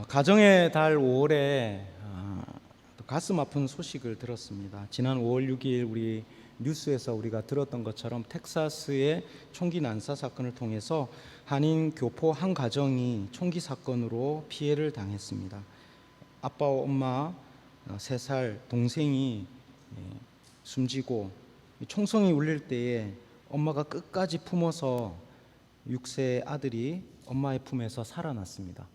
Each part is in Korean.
가정의 달 5월에 또 가슴 아픈 소식을 들었습니다. 지난 5월 6일 우리 뉴스에서 우리가 들었던 것처럼 텍사스의 총기 난사 사건을 통해서 한인 교포 한 가정이 총기 사건으로 피해를 당했습니다. 아빠와 엄마 3살 동생이 숨지고 총성이 울릴 때에 엄마가 끝까지 품어서 6세 아들이 엄마의 품에서 살아났습니다.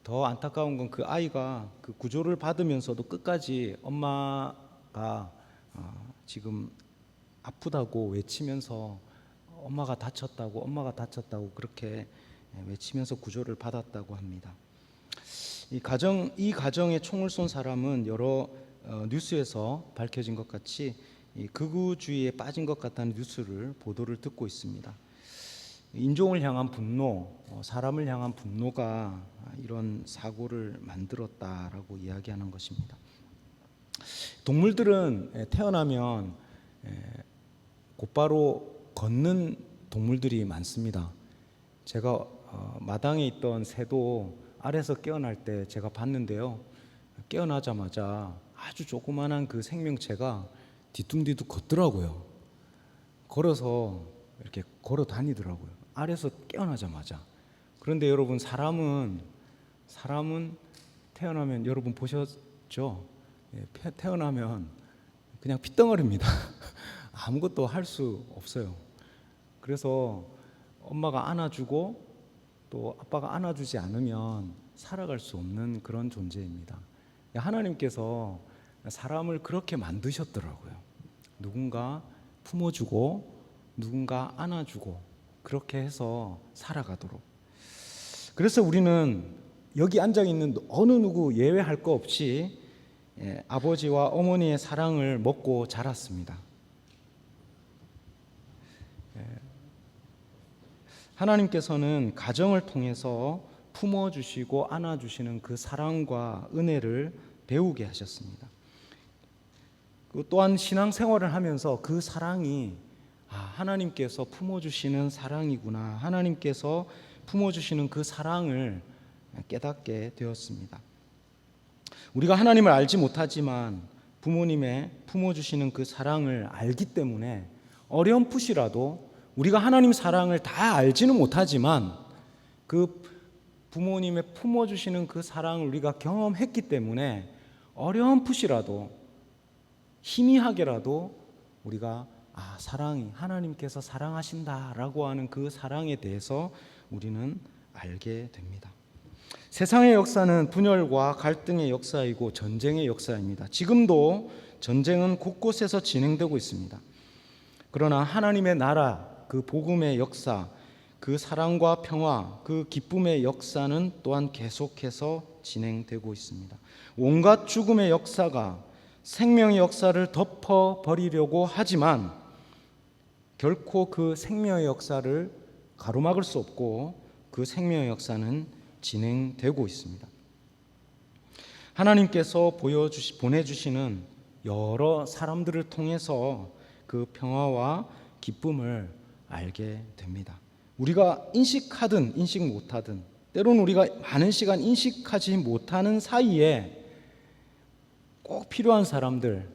더 안타까운 건 그 아이가 그 구조를 받으면서도 끝까지 엄마가 지금 아프다고 외치면서 엄마가 다쳤다고 그렇게 외치면서 구조를 받았다고 합니다. 이 가정에 총을 쏜 사람은 여러 뉴스에서 밝혀진 것 같이 극우주의에 빠진 것 같다는 보도를 듣고 있습니다. 인종을 향한 분노, 사람을 향한 분노가 이런 사고를 만들었다라고 이야기하는 것입니다. 동물들은 태어나면 곧바로 걷는 동물들이 많습니다. 제가 마당에 있던 새도 알에서 깨어날 때 제가 봤는데요. 깨어나자마자 아주 조그만한 그 생명체가 뒤뚱뒤뚱 걷더라고요. 걸어서 이렇게 걸어 다니더라고요. 알에서 깨어나자마자. 그런데 여러분, 사람은 태어나면 여러분 보셨죠? 태어나면 그냥 핏덩어리입니다. 아무것도 할 수 없어요. 그래서 엄마가 안아주고 또 아빠가 안아주지 않으면 살아갈 수 없는 그런 존재입니다. 하나님께서 사람을 그렇게 만드셨더라고요. 누군가 품어주고 누군가 안아주고 그렇게 해서 살아가도록. 그래서 우리는 여기 앉아있는 어느 누구 예외할 거 없이 아버지와 어머니의 사랑을 먹고 자랐습니다. 하나님께서는 가정을 통해서 품어주시고 안아주시는 그 사랑과 은혜를 배우게 하셨습니다. 또한 신앙생활을 하면서 그 사랑이 하나님께서 품어주시는 사랑이구나, 하나님께서 품어주시는 그 사랑을 깨닫게 되었습니다. 우리가 하나님을 알지 못하지만 부모님의 품어주시는 그 사랑을 알기 때문에 어렴풋이라도 우리가 하나님 사랑을 다 알지는 못하지만 그 부모님의 품어주시는 그 사랑을 우리가 경험했기 때문에 어렴풋이라도 희미하게라도 우리가 사랑이 하나님께서 사랑하신다라고 하는 그 사랑에 대해서 우리는 알게 됩니다. 세상의 역사는 분열과 갈등의 역사이고 전쟁의 역사입니다. 지금도 전쟁은 곳곳에서 진행되고 있습니다. 그러나 하나님의 나라, 그 복음의 역사, 그 사랑과 평화, 그 기쁨의 역사는 또한 계속해서 진행되고 있습니다. 온갖 죽음의 역사가 생명의 역사를 덮어버리려고 하지만 결코 그 생명의 역사를 가로막을 수 없고 그 생명의 역사는 진행되고 있습니다. 하나님께서 보내주시는 여러 사람들을 통해서 그 평화와 기쁨을 알게 됩니다. 우리가 인식하든 인식 못하든 때로는 우리가 많은 시간 인식하지 못하는 사이에 꼭 필요한 사람들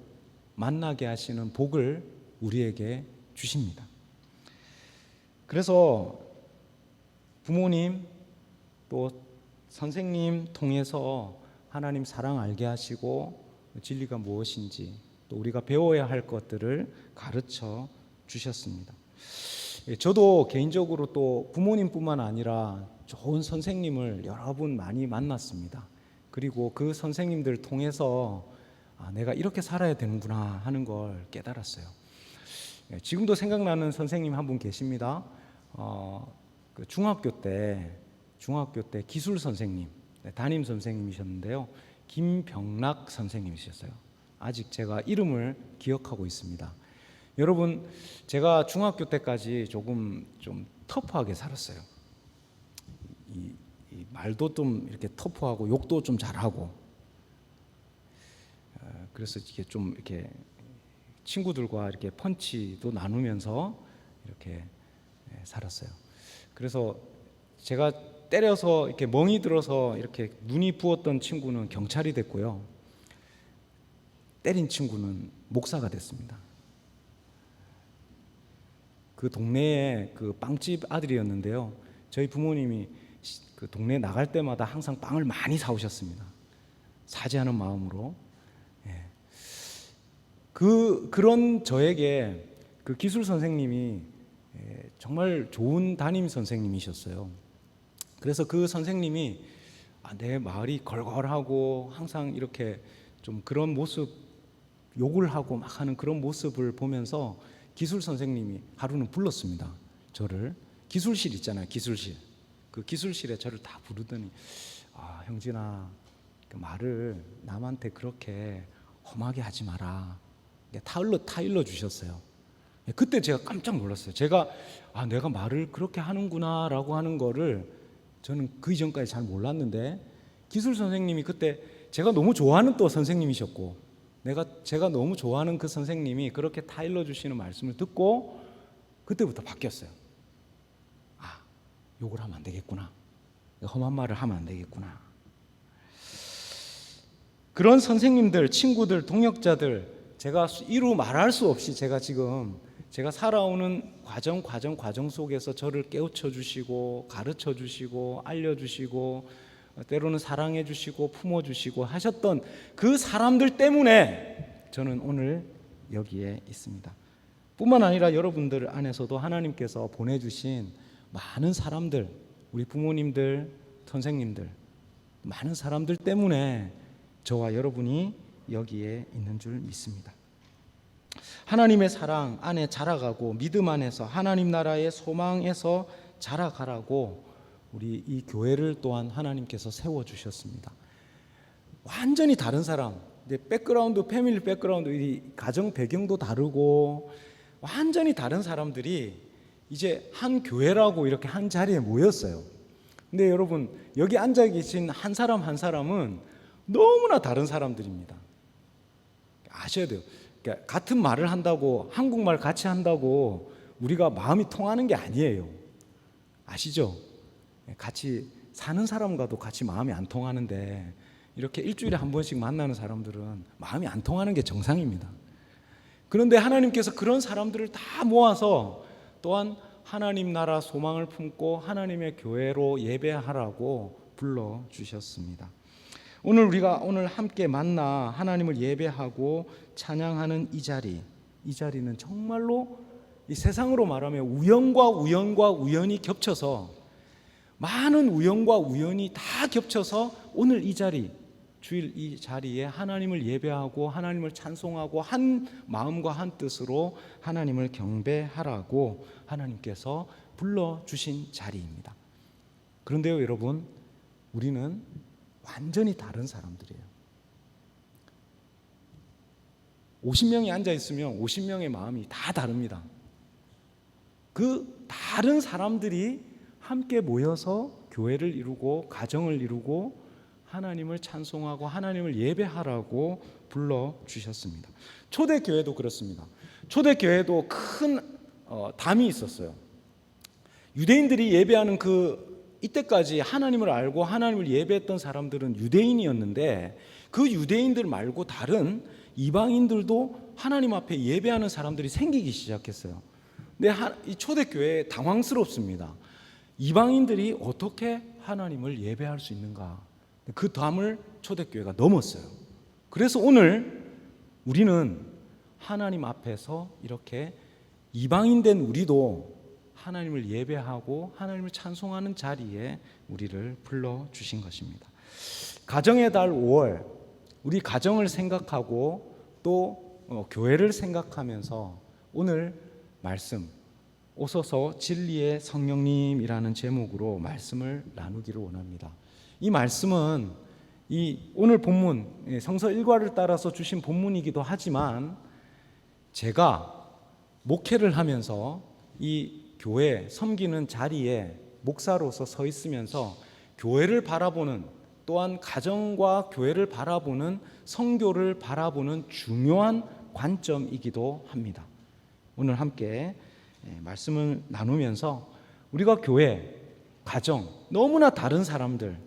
만나게 하시는 복을 우리에게 주십니다. 그래서 부모님 또 선생님 통해서 하나님 사랑 알게 하시고 진리가 무엇인지 또 우리가 배워야 할 것들을 가르쳐 주셨습니다. 저도 개인적으로 또 부모님뿐만 아니라 좋은 선생님을 여러 분 많이 만났습니다. 그리고 그 선생님들 통해서 내가 이렇게 살아야 되는구나 하는 걸 깨달았어요. 지금도 생각나는 선생님 한 분 계십니다. 그 중학교 때 기술 선생님, 담임 선생님이셨는데요. 김병락 선생님이셨어요. 아직 제가 이름을 기억하고 있습니다. 여러분, 제가 중학교 때까지 조금 좀 터프하게 살았어요. 이 말도 좀 이렇게 터프하고 욕도 좀 잘하고, 그래서 이게 좀 이렇게 친구들과 이렇게 펀치도 나누면서 이렇게 살았어요. 그래서 제가 때려서 이렇게 멍이 들어서 이렇게 눈이 부었던 친구는 경찰이 됐고요. 때린 친구는 목사가 됐습니다. 그 동네에 그 빵집 아들이었는데요. 저희 부모님이 그 동네 나갈 때마다 항상 빵을 많이 사오셨습니다. 사죄하는 마음으로. 그런 저에게 그 기술 선생님이 정말 좋은 담임 선생님이셨어요. 그래서 그 선생님이 내 마을이 걸걸하고 항상 이렇게 좀 그런 모습, 욕을 하고 막 하는 그런 모습을 보면서 기술 선생님이 하루는 불렀습니다. 저를. 기술실 있잖아요. 기술실. 그 기술실에 저를 다 부르더니 형진아, 그 말을 남한테 그렇게 험하게 하지 마라. 타일러 주셨어요. 그때 제가 깜짝 놀랐어요. 제가 내가 말을 그렇게 하는구나 라고 하는 거를 저는 그 이전까지 잘 몰랐는데, 기술 선생님이 그때 제가 너무 좋아하는 또 선생님이셨고, 제가 너무 좋아하는 그 선생님이 그렇게 타일러 주시는 말씀을 듣고 그때부터 바뀌었어요. 욕을 하면 안 되겠구나, 험한 말을 하면 안 되겠구나. 그런 선생님들, 친구들, 동역자들, 제가 이루 말할 수 없이 제가 살아오는 과정 속에서 저를 깨우쳐 주시고 가르쳐 주시고 알려주시고 때로는 사랑해 주시고 품어 주시고 하셨던 그 사람들 때문에 저는 오늘 여기에 있습니다. 뿐만 아니라 여러분들 안에서도 하나님께서 보내주신 많은 사람들, 우리 부모님들, 선생님들, 많은 사람들 때문에 저와 여러분이 여기에 있는 줄 믿습니다. 하나님의 사랑 안에 자라가고 믿음 안에서 하나님 나라의 소망에서 자라가라고 우리 이 교회를 또한 하나님께서 세워주셨습니다. 완전히 다른 사람, 백그라운드, 패밀리 백그라운드, 이 가정 배경도 다르고 완전히 다른 사람들이 이제 한 교회라고 이렇게 한 자리에 모였어요. 근데 여러분, 여기 앉아 계신 한 사람 한 사람은 너무나 다른 사람들입니다. 아셔야 돼요. 그러니까 같은 말을 한다고, 한국말 같이 한다고 우리가 마음이 통하는 게 아니에요. 아시죠? 같이 사는 사람과도 같이 마음이 안 통하는데 이렇게 일주일에 한 번씩 만나는 사람들은 마음이 안 통하는 게 정상입니다. 그런데 하나님께서 그런 사람들을 다 모아서 또한 하나님 나라 소망을 품고 하나님의 교회로 예배하라고 불러주셨습니다. 우리가 함께 만나 하나님을 예배하고 찬양하는 이 자리는 정말로 이 세상으로 말하면 우연과 우연이 겹쳐서, 많은 우연과 우연이 다 겹쳐서 오늘 이 자리, 주일 이 자리에 하나님을 예배하고 하나님을 찬송하고 한 마음과 한 뜻으로 하나님을 경배하라고 하나님께서 불러주신 자리입니다. 그런데요 여러분, 우리는 완전히 다른 사람들이에요. 50명이 앉아있으면 50명의 마음이 다 다릅니다. 그 다른 사람들이 함께 모여서 교회를 이루고 가정을 이루고 하나님을 찬송하고 하나님을 예배하라고 불러주셨습니다. 초대교회도 그렇습니다. 초대교회도 큰 담이 있었어요. 유대인들이 예배하는 이때까지 하나님을 알고 하나님을 예배했던 사람들은 유대인이었는데, 그 유대인들 말고 다른 이방인들도 하나님 앞에 예배하는 사람들이 생기기 시작했어요. 근데 이 초대교회 당황스럽습니다. 이방인들이 어떻게 하나님을 예배할 수 있는가? 그 담을 초대교회가 넘었어요. 그래서 오늘 우리는 하나님 앞에서 이렇게 이방인된 우리도 하나님을 예배하고 하나님을 찬송하는 자리에 우리를 불러주신 것입니다. 가정의 달 5월, 우리 가정을 생각하고 또 교회를 생각하면서 오늘 말씀, 오소서 진리의 성령님이라는 제목으로 말씀을 나누기를 원합니다. 이 말씀은 오늘 본문, 성서 일과를 따라서 주신 본문이기도 하지만, 제가 목회를 하면서 이 교회 섬기는 자리에 목사로서 서 있으면서 교회를 바라보는, 또한 가정과 교회를 바라보는, 선교를 바라보는 중요한 관점이기도 합니다. 오늘 함께 말씀을 나누면서 우리가 교회, 가정, 너무나 다른 사람들,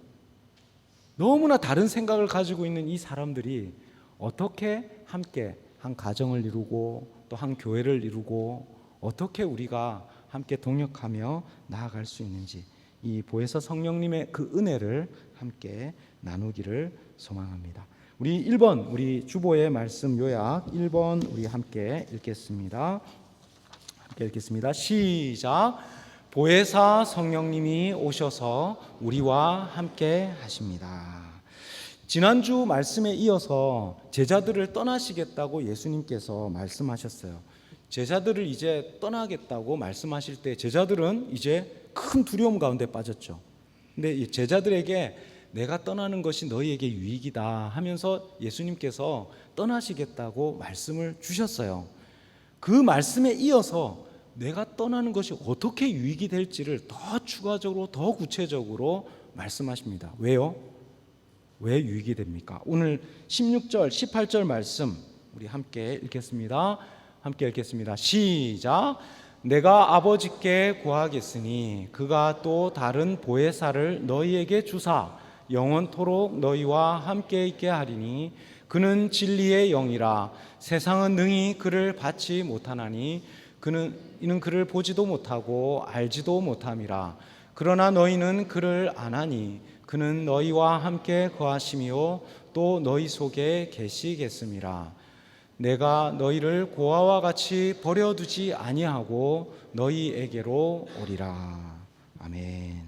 너무나 다른 생각을 가지고 있는 이 사람들이 어떻게 함께 한 가정을 이루고 또 한 교회를 이루고 어떻게 우리가 함께 동역하며 나아갈 수 있는지, 이 보혜사 성령님의 그 은혜를 함께 나누기를 소망합니다. 우리 1번, 우리 주보의 말씀 요약 1번 우리 함께 읽겠습니다. 함께 읽겠습니다. 시작. 보혜사 성령님이 오셔서 우리와 함께 하십니다. 지난주 말씀에 이어서 제자들을 떠나시겠다고 예수님께서 말씀하셨어요. 제자들을 이제 떠나겠다고 말씀하실 때 제자들은 이제 큰 두려움 가운데 빠졌죠. 근데 제자들에게 내가 떠나는 것이 너희에게 유익이다 하면서 예수님께서 떠나시겠다고 말씀을 주셨어요. 그 말씀에 이어서 내가 떠나는 것이 어떻게 유익이 될지를 더 추가적으로 더 구체적으로 말씀하십니다. 왜요? 왜 유익이 됩니까? 오늘 16절 18절 말씀 우리 함께 읽겠습니다. 함께 읽겠습니다. 시작. 내가 아버지께 구하겠으니 그가 또 다른 보혜사를 너희에게 주사 영원토록 너희와 함께 있게 하리니 그는 진리의 영이라. 세상은 능히 그를 받지 못하나니 이는 그를 보지도 못하고 알지도 못함이라. 그러나 너희는 그를 아나니 그는 너희와 함께 거하시며 또 너희 속에 계시겠음이라. 내가 너희를 고아와 같이 버려두지 아니하고 너희에게로 오리라. 아멘.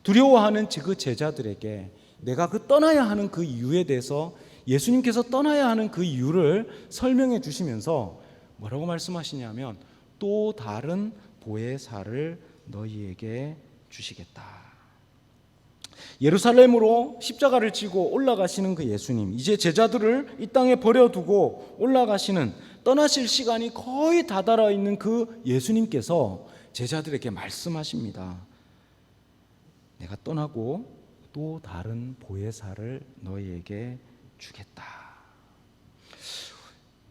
두려워하는 그 제자들에게 내가 떠나야 하는 그 이유에 대해서 예수님께서 떠나야 하는 그 이유를 설명해 주시면서 뭐라고 말씀하시냐면 또 다른 보혜사를 너희에게 주시겠다. 예루살렘으로 십자가를 지고 올라가시는 그 예수님, 이제 제자들을 이 땅에 버려두고 올라가시는, 떠나실 시간이 거의 다다라 있는 그 예수님께서 제자들에게 말씀하십니다. 내가 떠나고 또 다른 보혜사를 너희에게 주겠다.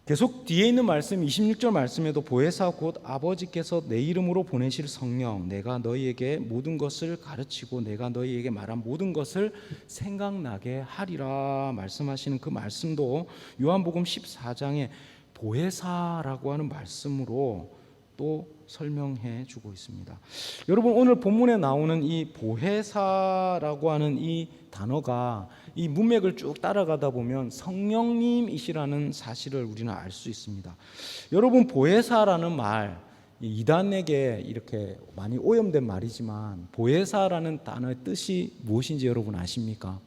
계속 뒤에 있는 말씀 26절 말씀에도 보혜사 곧 아버지께서 내 이름으로 보내실 성령, 내가 너희에게 모든 것을 가르치고 내가 너희에게 말한 모든 것을 생각나게 하리라 말씀하시는 그 말씀도 요한복음 14장에 보혜사라고 하는 말씀으로 또 설명해 주고 있습니다. 여러분, 오늘 본문에 나오는 이 보혜사라고 하는 이 단어가 이 문맥을 쭉 따라가다 보면 성령님이시라는 사실을 우리는 알 수 있습니다. 여러분, 보혜사라는 말, 이단에게 이렇게 많이 오염된 말이지만 보혜사라는 단어의 뜻이 무엇인지 여러분 아십니까?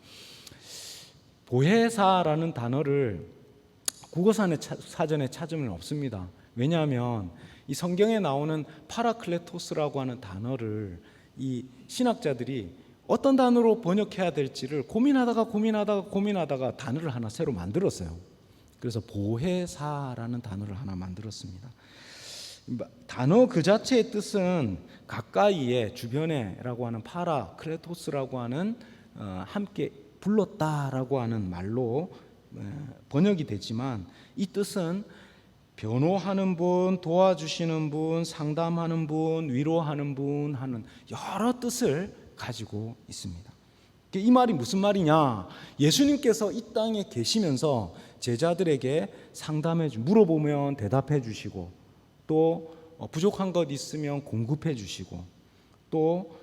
보혜사라는 단어를 국어사전에 찾으면 없습니다. 왜냐하면 이 성경에 나오는 파라클레토스라고 하는 단어를 이 신학자들이 어떤 단어로 번역해야 될지를 고민하다가 단어를 하나 새로 만들었어요. 그래서 보혜사라는 단어를 하나 만들었습니다. 단어 그 자체의 뜻은 가까이에, 주변에라고 하는 파라클레토스라고 하는 함께 불렀다라고 하는 말로 번역이 되지만 이 뜻은 변호하는 분, 도와주시는 분, 상담하는 분, 위로하는 분 하는 여러 뜻을 가지고 있습니다. 이 말이 무슨 말이냐? 예수님께서 이 땅에 계시면서 제자들에게 물어보면 대답해 주시고, 또 부족한 것 있으면 공급해 주시고, 또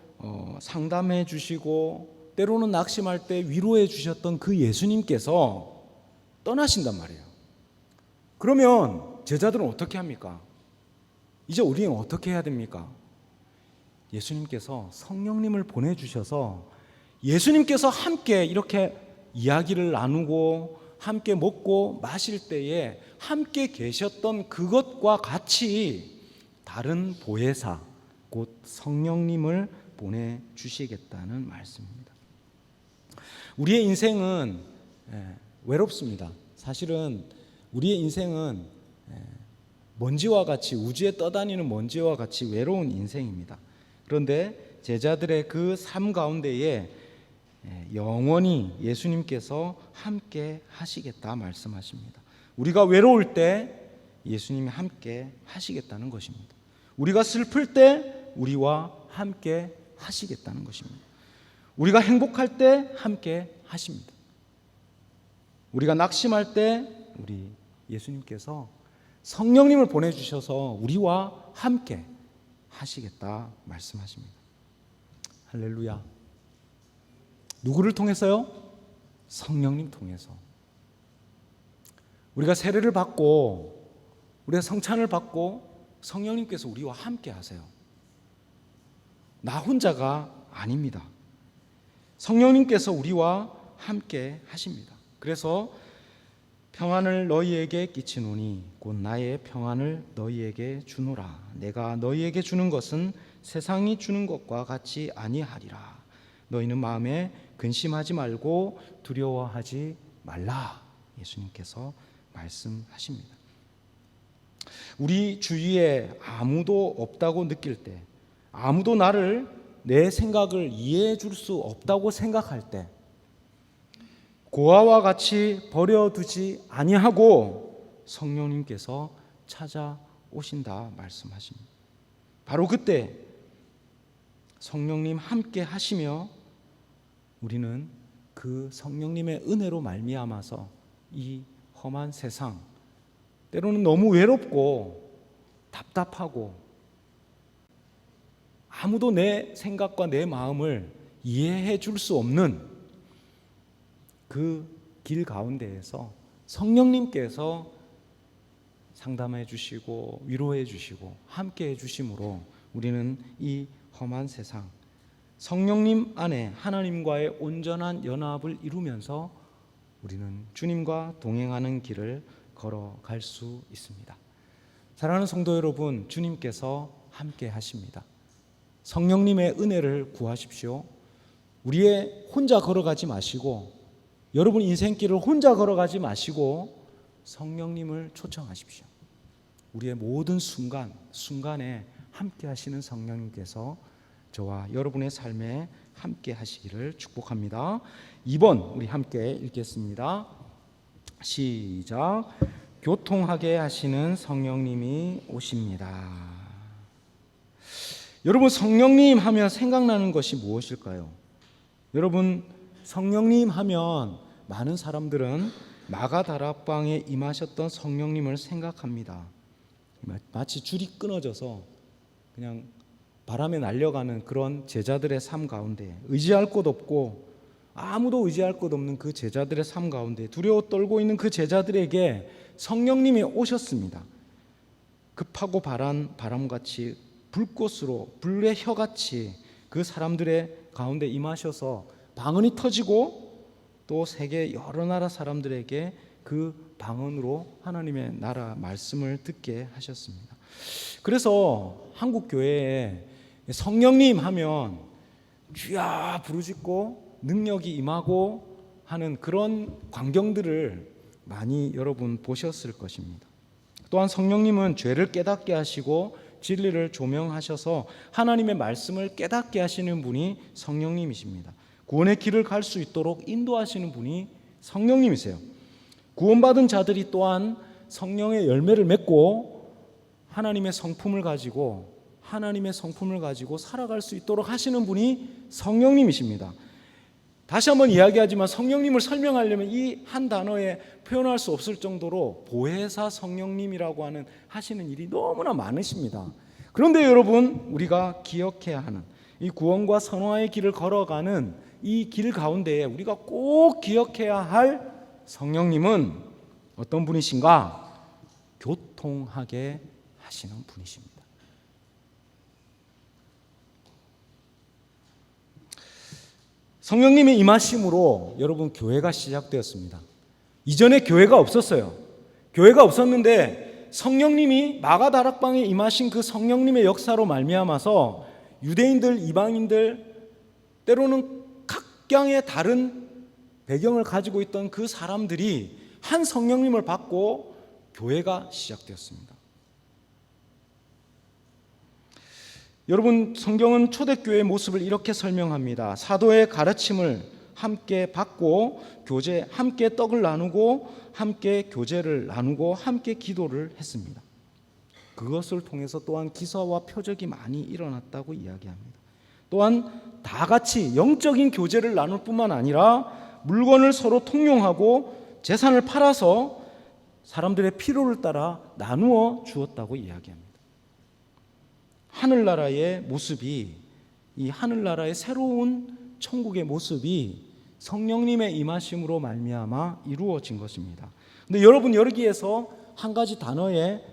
상담해 주시고, 때로는 낙심할 때 위로해 주셨던 그 예수님께서 떠나신단 말이에요. 그러면 제자들은 어떻게 합니까? 이제 우리는 어떻게 해야 됩니까? 예수님께서 성령님을 보내주셔서 예수님께서 함께 이렇게 이야기를 나누고 함께 먹고 마실 때에 함께 계셨던 그것과 같이 다른 보혜사, 곧 성령님을 보내주시겠다는 말씀입니다. 우리의 인생은 외롭습니다. 사실은 우리의 인생은 먼지와 같이, 우주에 떠다니는 먼지와 같이 외로운 인생입니다. 그런데 제자들의 그 삶 가운데에 영원히 예수님께서 함께 하시겠다 말씀하십니다. 우리가 외로울 때 예수님이 함께 하시겠다는 것입니다. 우리가 슬플 때 우리와 함께 하시겠다는 것입니다. 우리가 행복할 때 함께 하십니다. 우리가 낙심할 때 우리 예수님께서 성령님을 보내주셔서 우리와 함께 하시겠다 말씀하십니다. 할렐루야. 누구를 통해서요? 성령님 통해서. 우리가 세례를 받고 우리가 성찬을 받고 성령님께서 우리와 함께 하세요. 나 혼자가 아닙니다. 성령님께서 우리와 함께 하십니다. 그래서 평안을 너희에게 끼치노니 곧 나의 평안을 너희에게 주노라. 내가 너희에게 주는 것은 세상이 주는 것과 같이 아니하리라. 너희는 마음에 근심하지 말고 두려워하지 말라. 예수님께서 말씀하십니다. 우리 주위에 아무도 없다고 느낄 때, 아무도 나를 내 생각을 이해해 줄 수 없다고 생각할 때 고아와 같이 버려두지 아니하고 성령님께서 찾아오신다 말씀하십니다. 바로 그때 성령님 함께 하시며 우리는 그 성령님의 은혜로 말미암아서 이 험한 세상, 때로는 너무 외롭고 답답하고 아무도 내 생각과 내 마음을 이해해 줄 수 없는 그 길 가운데에서 성령님께서 상담해 주시고 위로해 주시고 함께 해 주심으로 우리는 이 험한 세상, 성령님 안에 하나님과의 온전한 연합을 이루면서 우리는 주님과 동행하는 길을 걸어갈 수 있습니다. 사랑하는 성도 여러분, 주님께서 함께 하십니다. 성령님의 은혜를 구하십시오. 우리의 혼자 걸어가지 마시고 여러분 인생길을 혼자 걸어가지 마시고 성령님을 초청하십시오. 우리의 모든 순간에 함께 하시는 성령님께서 저와 여러분의 삶에 함께 하시기를 축복합니다. 2번 우리 함께 읽겠습니다. 시작. 교통하게 하시는 성령님이 오십니다. 여러분 성령님 하면 생각나는 것이 무엇일까요? 여러분 성령님 하면 많은 사람들은 마가다락방에 임하셨던 성령님을 생각합니다. 마치 줄이 끊어져서 그냥 바람에 날려가는 그런 제자들의 삶 가운데 의지할 곳 없고 아무도 의지할 곳 없는 그 제자들의 삶 가운데 두려워 떨고 있는 그 제자들에게 성령님이 오셨습니다. 급하고 바란 바람같이 불꽃으로 불의 혀같이 그 사람들의 가운데 임하셔서 방언이 터지고 또 세계 여러 나라 사람들에게 그 방언으로 하나님의 나라 말씀을 듣게 하셨습니다. 그래서 한국 교회에 성령님 하면 주야 부르짖고 능력이 임하고 하는 그런 광경들을 많이 여러분 보셨을 것입니다. 또한 성령님은 죄를 깨닫게 하시고 진리를 조명하셔서 하나님의 말씀을 깨닫게 하시는 분이 성령님이십니다. 구원의 길을 갈 수 있도록 인도하시는 분이 성령님이세요. 구원받은 자들이 또한 성령의 열매를 맺고 하나님의 성품을 가지고 살아갈 수 있도록 하시는 분이 성령님이십니다. 다시 한번 이야기하지만 성령님을 설명하려면 이 한 단어에 표현할 수 없을 정도로 보혜사 성령님이라고 하시는 일이 너무나 많으십니다. 그런데 여러분 우리가 기억해야 하는 이 구원과 선화의 길을 걸어가는 이 길 가운데에 우리가 꼭 기억해야 할 성령님은 어떤 분이신가? 교통하게 하시는 분이십니다. 성령님의 임하심으로 여러분 교회가 시작되었습니다. 이전에 교회가 없었어요. 교회가 없었는데 성령님이 마가다락방에 임하신 그 성령님의 역사로 말미암아서 유대인들, 이방인들, 때로는 각양의 다른 배경을 가지고 있던 그 사람들이 한 성령님을 받고 교회가 시작되었습니다. 여러분 성경은 초대교회의 모습을 이렇게 설명합니다. 사도의 가르침을 함께 받고 함께 떡을 나누고 함께 교제를 나누고 함께 기도를 했습니다. 그것을 통해서 또한 기사와 표적이 많이 일어났다고 이야기합니다. 또한 다 같이 영적인 교제를 나눌 뿐만 아니라 물건을 서로 통용하고 재산을 팔아서 사람들의 필요를 따라 나누어 주었다고 이야기합니다. 하늘나라의 모습이, 이 하늘나라의 새로운 천국의 모습이 성령님의 임하심으로 말미암아 이루어진 것입니다. 근데 여러분, 여기에서 한 가지 단어에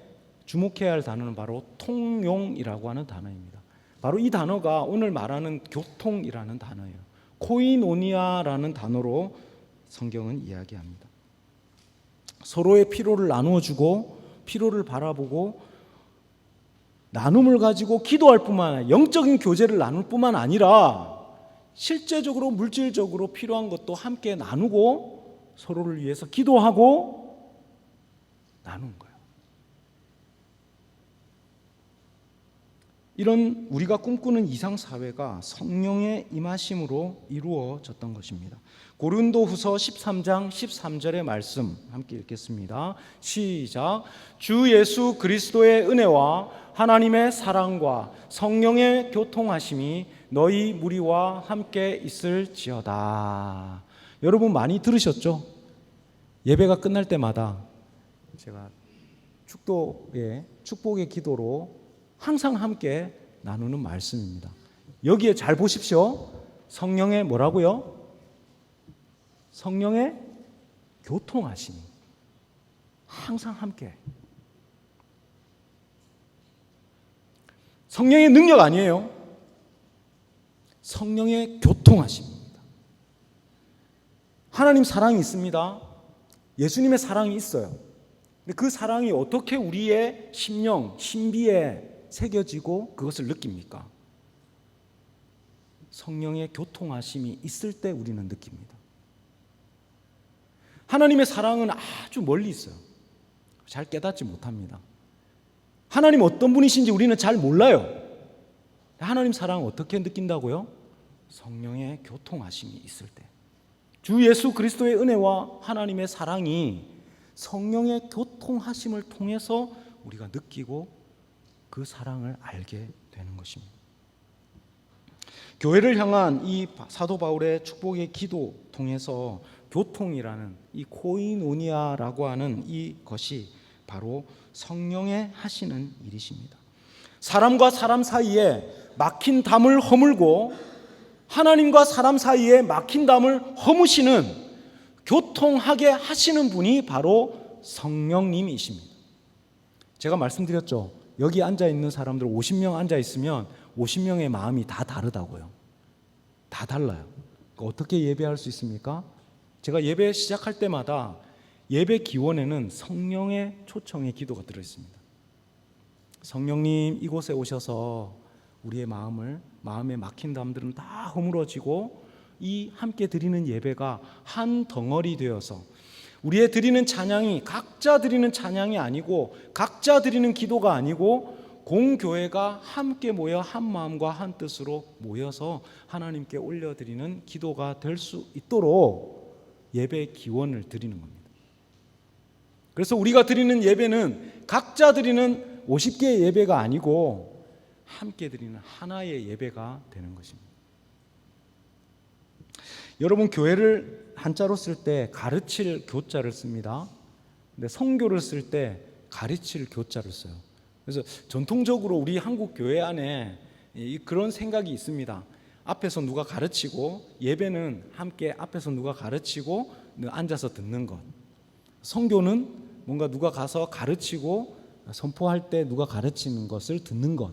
주목해야 할 단어는 바로 통용이라고 하는 단어입니다. 바로 이 단어가 오늘 말하는 교통이라는 단어예요. 코이노니아라는 단어로 성경은 이야기합니다. 서로의 필요를 나누어주고 필요를 바라보고 나눔을 가지고 기도할 뿐만 아니라 영적인 교제를 나눌 뿐만 아니라 실제적으로 물질적으로 필요한 것도 함께 나누고 서로를 위해서 기도하고 나누는 거예요. 이런 우리가 꿈꾸는 이상사회가 성령의 임하심으로 이루어졌던 것입니다. 고린도후서 13장 13절의 말씀 함께 읽겠습니다. 시작. 주 예수 그리스도의 은혜와 하나님의 사랑과 성령의 교통하심이 너희 무리와 함께 있을지어다. 여러분 많이 들으셨죠? 예배가 끝날 때마다 제가 축복의 기도로 항상 함께 나누는 말씀입니다. 여기에 잘 보십시오. 성령의 뭐라고요? 성령의 교통하심이 항상 함께. 성령의 능력 아니에요. 성령의 교통하심입니다. 하나님 사랑이 있습니다. 예수님의 사랑이 있어요. 근데 그 사랑이 어떻게 우리의 심령, 신비에 새겨지고 그것을 느낍니까? 성령의 교통하심이 있을 때 우리는 느낍니다. 하나님의 사랑은 아주 멀리 있어요. 잘 깨닫지 못합니다. 하나님 어떤 분이신지 우리는 잘 몰라요. 하나님 사랑을 어떻게 느낀다고요? 성령의 교통하심이 있을 때. 주 예수 그리스도의 은혜와 하나님의 사랑이 성령의 교통하심을 통해서 우리가 느끼고 그 사랑을 알게 되는 것입니다. 교회를 향한 이 사도 바울의 축복의 기도 통해서 교통이라는 이 코이노니아라고 하는 이것이 바로 성령의 하시는 일이십니다. 사람과 사람 사이에 막힌 담을 허물고 하나님과 사람 사이에 막힌 담을 허무시는, 교통하게 하시는 분이 바로 성령님이십니다. 제가 말씀드렸죠. 여기 앉아있는 사람들 50명 앉아있으면 50명의 마음이 다 다르다고요. 다 달라요. 어떻게 예배할 수 있습니까? 제가 예배 시작할 때마다 예배 기원에는 성령의 초청의 기도가 들어있습니다. 성령님, 이곳에 오셔서 우리의 마음에 막힌 담들은 다 허물어지고 이 함께 드리는 예배가 한 덩어리 되어서 우리의 드리는 찬양이 각자 드리는 찬양이 아니고 각자 드리는 기도가 아니고 공교회가 함께 모여 한 마음과 한 뜻으로 모여서 하나님께 올려드리는 기도가 될 수 있도록 예배 기원을 드리는 겁니다. 그래서 우리가 드리는 예배는 각자 드리는 50개의 예배가 아니고 함께 드리는 하나의 예배가 되는 것입니다. 여러분, 교회를 한자로 쓸 때 가르칠 교자를 씁니다. 근데 성교를 쓸 때 가르칠 교자를 써요. 그래서 전통적으로 우리 한국 교회 안에 그런 생각이 있습니다. 앞에서 누가 가르치고, 예배는 함께 앞에서 누가 가르치고 앉아서 듣는 것. 성교는 뭔가 누가 가서 가르치고 선포할 때 누가 가르치는 것을 듣는 것.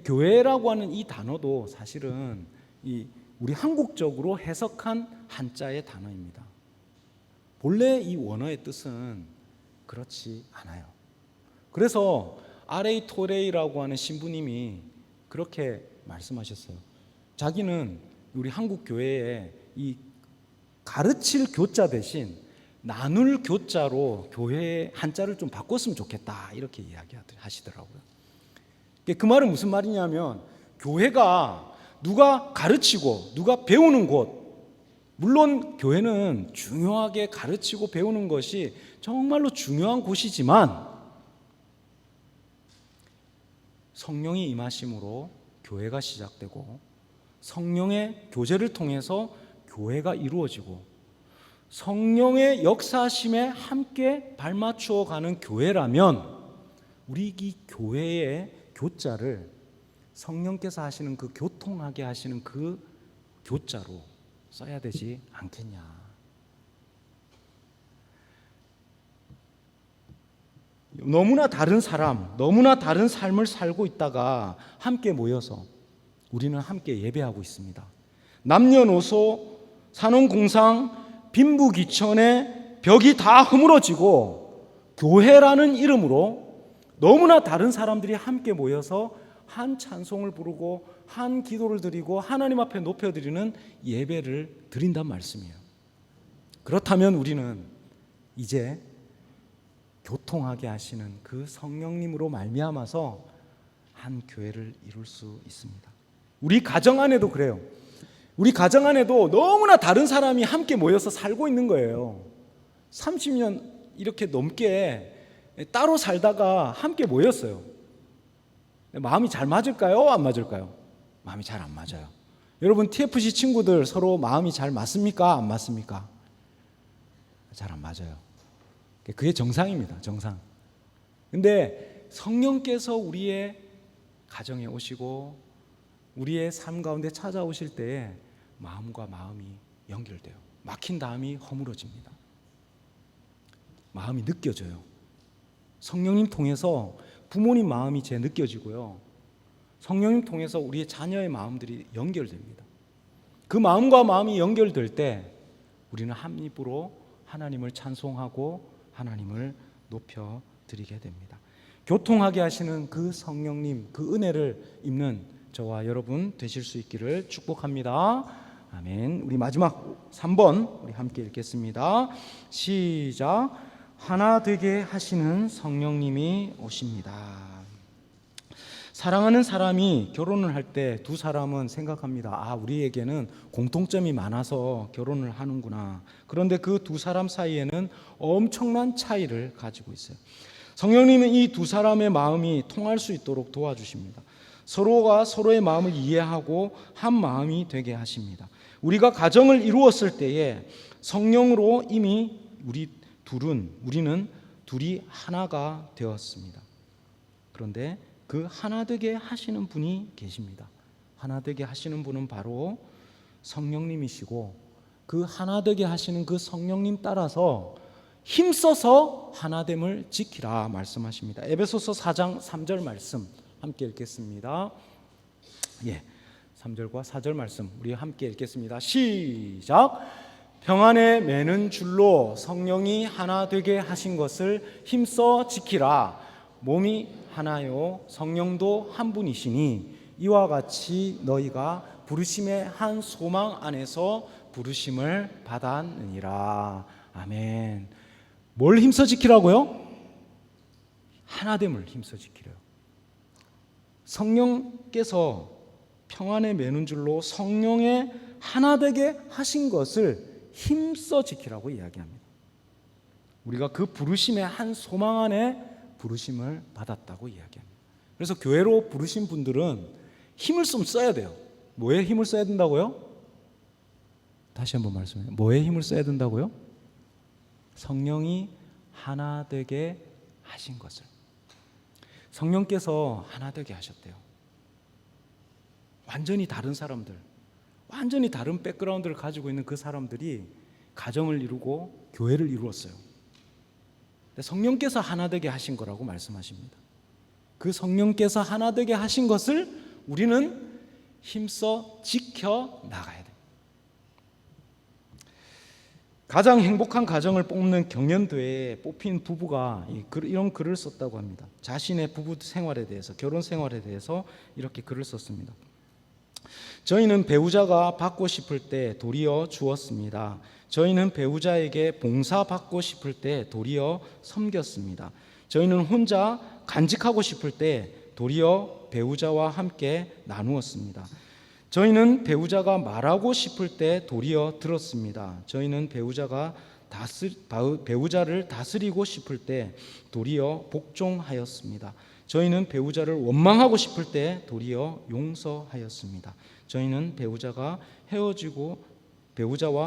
교회라고 하는 이 단어도 사실은 우리 한국적으로 해석한 한자의 단어입니다. 본래 이 원어의 뜻은 그렇지 않아요. 그래서 R.A. 토레이라고 하는 신부님이 그렇게 말씀하셨어요. 자기는 우리 한국 교회에 이 가르칠 교자 대신 나눌 교자로 교회의 한자를 좀 바꿨으면 좋겠다, 이렇게 이야기하시더라고요. 그 말은 무슨 말이냐면, 교회가 누가 가르치고 누가 배우는 곳, 물론 교회는 중요하게 가르치고 배우는 것이 정말로 중요한 곳이지만 성령이 임하심으로 교회가 시작되고 성령의 교제를 통해서 교회가 이루어지고 성령의 역사심에 함께 발맞추어 가는 교회라면 우리 이 교회의 교자를 성령께서 하시는 그 교통하게 하시는 그 교자로 써야 되지 않겠냐. 너무나 다른 사람, 너무나 다른 삶을 살고 있다가 함께 모여서 우리는 함께 예배하고 있습니다. 남녀노소, 산업공상, 빈부귀천의 벽이 다 허물어지고 교회라는 이름으로 너무나 다른 사람들이 함께 모여서 한 찬송을 부르고 한 기도를 드리고 하나님 앞에 높여드리는 예배를 드린단 말씀이에요. 그렇다면 우리는 이제 교통하게 하시는 그 성령님으로 말미암아서 한 교회를 이룰 수 있습니다. 우리 가정 안에도 그래요. 우리 가정 안에도 너무나 다른 사람이 함께 모여서 살고 있는 거예요. 30년 이렇게 넘게 따로 살다가 함께 모였어요. 마음이 잘 맞을까요? 안 맞을까요? 마음이 잘 안 맞아요. 여러분 TFC 친구들 서로 마음이 잘 맞습니까? 안 맞습니까? 잘 안 맞아요. 그게 정상입니다. 정상. 근데 성령께서 우리의 가정에 오시고 우리의 삶 가운데 찾아오실 때에 마음과 마음이 연결돼요. 막힌 다음이 허물어집니다. 마음이 느껴져요. 성령님 통해서 부모님 마음이 제 느껴지고요. 성령님 통해서 우리의 자녀의 마음들이 연결됩니다. 그 마음과 마음이 연결될 때 우리는 한 입으로 하나님을 찬송하고 하나님을 높여드리게 됩니다. 교통하게 하시는 그 성령님, 그 은혜를 입는 저와 여러분 되실 수 있기를 축복합니다. 아멘. 우리 마지막 3번 우리 함께 읽겠습니다. 시작. 하나 되게 하시는 성령님이 오십니다. 사랑하는 사람이 결혼을 할 때 두 사람은 생각합니다. 우리에게는 공통점이 많아서 결혼을 하는구나. 그런데 그 두 사람 사이에는 엄청난 차이를 가지고 있어요. 성령님은 이 두 사람의 마음이 통할 수 있도록 도와주십니다. 서로가 서로의 마음을 이해하고 한 마음이 되게 하십니다. 우리가 가정을 이루었을 때에 성령으로 이미 우리는 둘이 하나가 되었습니다. 그런데 그 하나 되게 하시는 분이 계십니다. 하나 되게 하시는 분은 바로 성령님이시고 그 하나 되게 하시는 그 성령님 따라서 힘써서 하나됨을 지키라 말씀하십니다. 에베소서 4장 3절 말씀 함께 읽겠습니다. 3절과 4절 말씀 우리 함께 읽겠습니다. 시작. 평안에 매는 줄로 성령이 하나 되게 하신 것을 힘써 지키라. 몸이 하나요 성령도 한 분이시니 이와 같이 너희가 부르심의 한 소망 안에서 부르심을 받았느니라. 아멘. 뭘 힘써 지키라고요? 하나됨을 힘써 지키래요. 성령께서 평안에 매는 줄로 성령의 하나 되게 하신 것을 힘써 지키라고 이야기합니다. 우리가 그 부르심의 한 소망 안에 부르심을 받았다고 이야기합니다. 그래서 교회로 부르신 분들은 힘을 좀 써야 돼요. 뭐에 힘을 써야 된다고요? 다시 한번 말씀해요. 뭐에 힘을 써야 된다고요? 성령이 하나 되게 하신 것을. 성령께서 하나 되게 하셨대요. 완전히 다른 사람들, 완전히 다른 백그라운드를 가지고 있는 그 사람들이 가정을 이루고 교회를 이루었어요. 성령께서 하나 되게 하신 거라고 말씀하십니다. 그 성령께서 하나 되게 하신 것을 우리는 힘써 지켜 나가야 돼요. 가장 행복한 가정을 뽑는 경연대회에 뽑힌 부부가 이런 글을 썼다고 합니다. 자신의 부부 생활에 대해서, 결혼 생활에 대해서 이렇게 글을 썼습니다. 저희는 배우자가 받고 싶을 때 도리어 주었습니다. 저희는 배우자에게 봉사받고 싶을 때 도리어 섬겼습니다. 저희는 혼자 간직하고 싶을 때 도리어 배우자와 함께 나누었습니다. 저희는 배우자가 말하고 싶을 때 도리어 들었습니다. 저희는 배우자를 다스리고 싶을 때 도리어 복종하였습니다. 저희는 배우자를 원망하고 싶을 때 도리어 용서하였습니다. 저희는 배우자와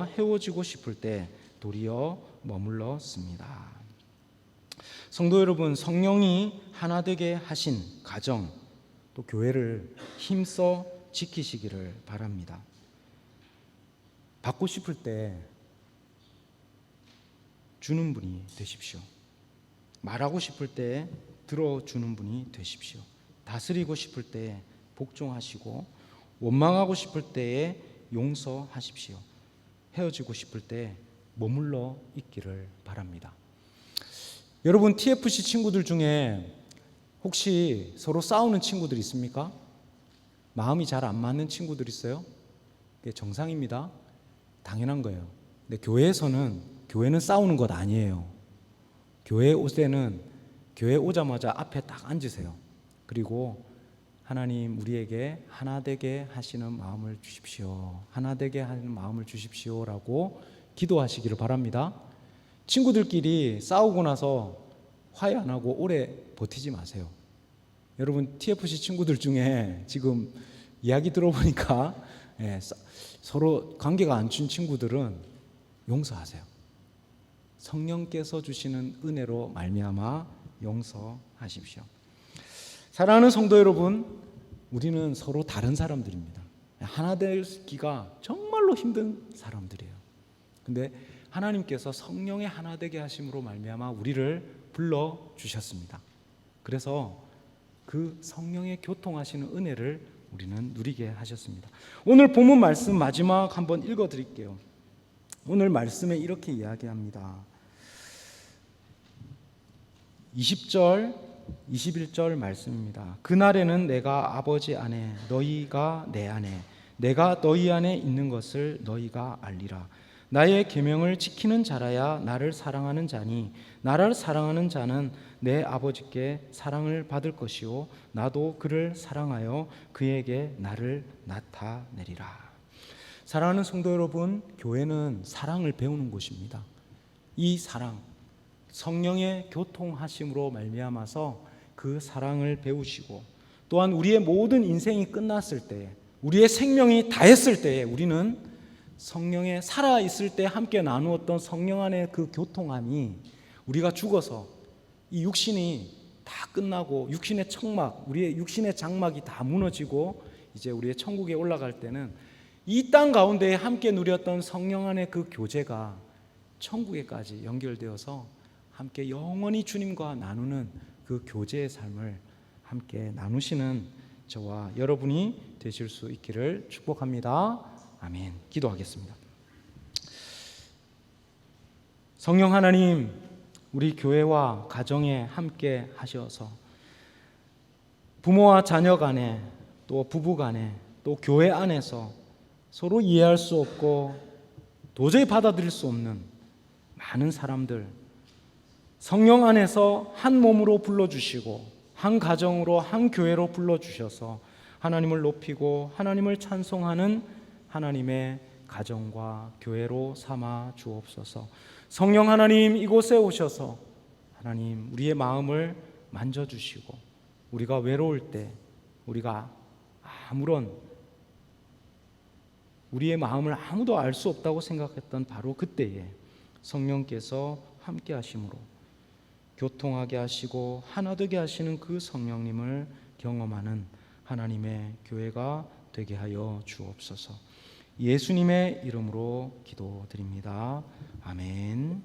헤어지고 싶을 때 도리어 머물렀습니다. 성도 여러분, 성령이 하나 되게 하신 가정 또 교회를 힘써 지키시기를 바랍니다. 받고 싶을 때 주는 분이 되십시오. 말하고 싶을 때 들어주는 분이 되십시오. 다스리고 싶을 때 복종하시고 원망하고 싶을 때에 용서하십시오. 헤어지고 싶을 때 머물러 있기를 바랍니다. 여러분, TFC 친구들 중에 혹시 서로 싸우는 친구들 있습니까? 마음이 잘 안 맞는 친구들 있어요? 그게 정상입니다. 당연한 거예요. 근데 교회는 싸우는 것 아니에요. 교회 오자마자 앞에 딱 앉으세요. 그리고 하나님, 우리에게 하나 되게 하시는 마음을 주십시오. 하나 되게 하는 마음을 주십시오라고 기도하시기를 바랍니다. 친구들끼리 싸우고 나서 화해 안 하고 오래 버티지 마세요. 여러분, TFC 친구들 중에 지금 이야기 들어보니까 서로 관계가 안 좋은 친구들은 용서하세요. 성령께서 주시는 은혜로 말미암아 용서하십시오. 사랑하는 성도 여러분, 우리는 서로 다른 사람들입니다. 하나 되기가 정말로 힘든 사람들이에요. 근데 하나님께서 성령의 하나 되게 하심으로 말미암아 우리를 불러 주셨습니다. 그래서 그 성령의 교통하시는 은혜를 우리는 누리게 하셨습니다. 오늘 본문 말씀 마지막 한번 읽어 드릴게요. 오늘 말씀에 이렇게 이야기합니다. 20절 21절 말씀입니다. 그날에는 내가 아버지 안에 너희가 내 안에 내가 너희 안에 있는 것을 너희가 알리라. 나의 계명을 지키는 자라야 나를 사랑하는 자니 나를 사랑하는 자는 내 아버지께 사랑을 받을 것이요 나도 그를 사랑하여 그에게 나를 나타내리라. 사랑하는 성도 여러분, 교회는 사랑을 배우는 곳입니다. 이 사랑, 성령의 교통하심으로 말미암아서 그 사랑을 배우시고 또한 우리의 모든 인생이 끝났을 때, 우리의 생명이 다했을 때에 우리는 성령에 살아있을 때 함께 나누었던 성령 안의 그 교통함이 우리가 죽어서 이 육신이 다 끝나고 육신의 청막, 우리의 육신의 장막이 다 무너지고 이제 우리의 천국에 올라갈 때는 이 땅 가운데 함께 누렸던 성령 안의 그 교제가 천국에까지 연결되어서 함께 영원히 주님과 나누는 그 교제의 삶을 함께 나누시는 저와 여러분이 되실 수 있기를 축복합니다. 아멘. 기도하겠습니다. 성령 하나님, 우리 교회와 가정에 함께 하셔서 부모와 자녀 간에 또 부부 간에 또 교회 안에서 서로 이해할 수 없고 도저히 받아들일 수 없는 많은 사람들, 성령 안에서 한 몸으로 불러주시고 한 가정으로 한 교회로 불러주셔서 하나님을 높이고 하나님을 찬송하는 하나님의 가정과 교회로 삼아 주옵소서. 성령 하나님, 이곳에 오셔서 하나님 우리의 마음을 만져주시고 우리가 외로울 때, 우리가 아무런 우리의 마음을 아무도 알 수 없다고 생각했던 바로 그때에 성령께서 함께 하심으로 교통하게 하시고 하나 되게 하시는 그 성령님을 경험하는 하나님의 교회가 되게 하여 주옵소서. 예수님의 이름으로 기도드립니다. 아멘.